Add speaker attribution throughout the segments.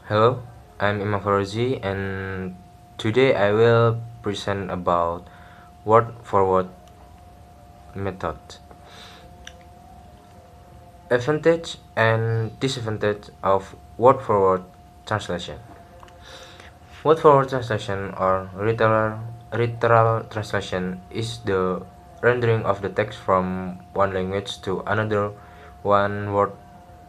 Speaker 1: Hello, I'm Imam Farozi and today I will present about word for word method. Advantage and disadvantage of word for word translation. Word for word translation or literal translation is the rendering of the text from one language to another, one word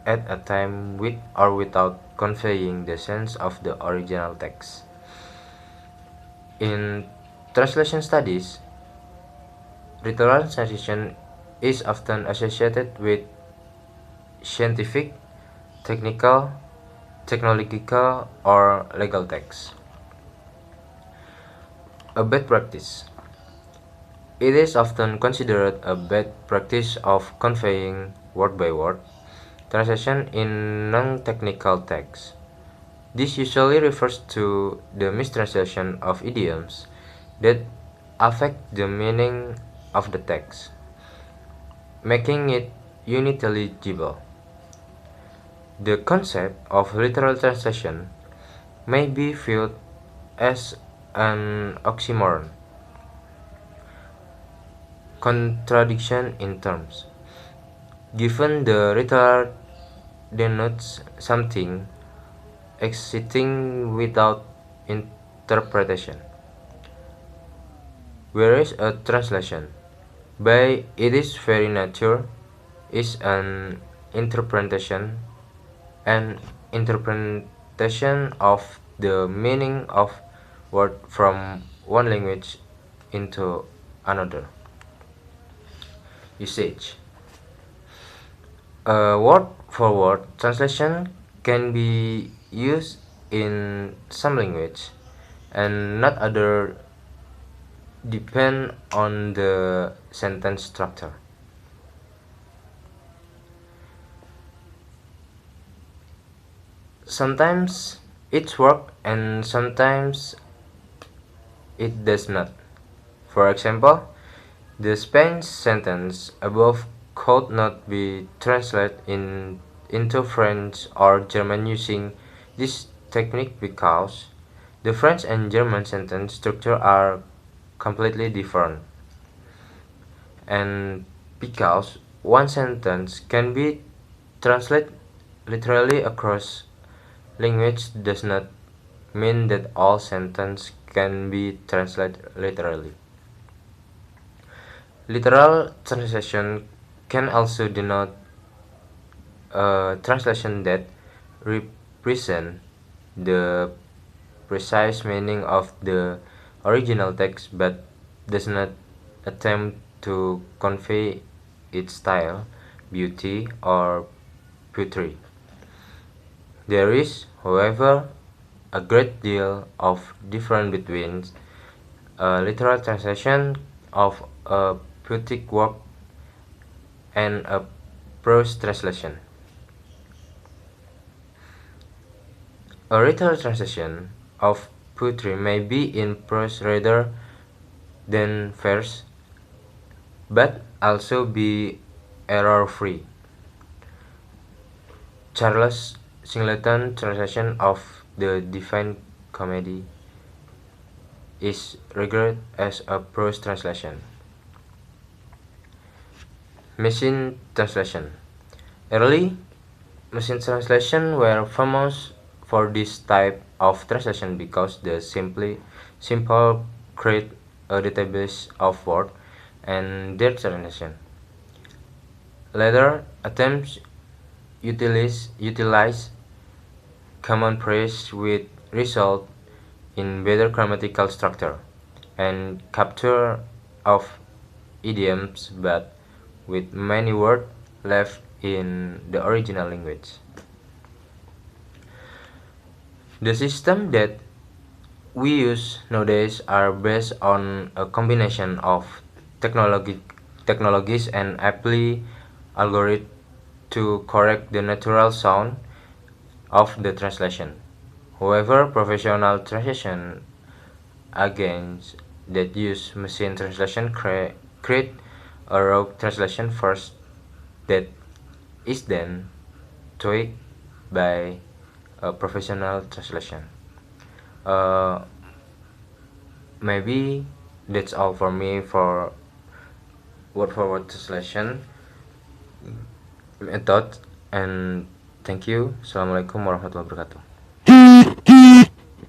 Speaker 1: at a time, with or without conveying the sense of the original text. In translation studies, literal translation is often associated with scientific, technical, technological, or legal texts. A bad practice. It is often considered a bad practice of conveying word by word translation in non-technical texts. This usually refers to the mistranslation of idioms that affect the meaning of the text, making it unintelligible. The concept of literal translation may be viewed as an oxymoron, contradiction in terms, given the literal denotes something existing without interpretation, whereas a translation, by its very nature, is an interpretation of the meaning of word from one language into another. Usage. A word for word translation can be used in some language and not other, depend on the sentence structure. Sometimes it works and sometimes it does not. For example, the Spanish sentence above could not be translated into French or German using this technique because the French and German sentence structure are completely different, and because one sentence can be translated literally across language does not mean that all sentences can be translated literally. Literal translation can also denote a translation that represents the precise meaning of the original text but does not attempt to convey its style, beauty, or poetry. There is, however, a great deal of difference between a literal translation of a poetic work and a prose translation. A literal translation of poetry may be in prose rather than verse, but also be error-free. Charles Singleton's translation of the Divine Comedy is regarded as a prose translation. Machine translation. Early machine translation were famous for this type of translation because they simple create a database of words and their translation. Later attempts utilize common phrase with result in better grammatical structure and capture of idioms but with many words left in the original language. The system that we use nowadays are based on a combination of technologies and apply algorithm to correct the natural sound of the translation. However, professional translation agents that use machine translation create a raw translation first that is then tweaked by professional translation. Uh, Maybe that's all for me for word translation method, and thank you. Assalamualaikum warahmatullahi wabarakatuh.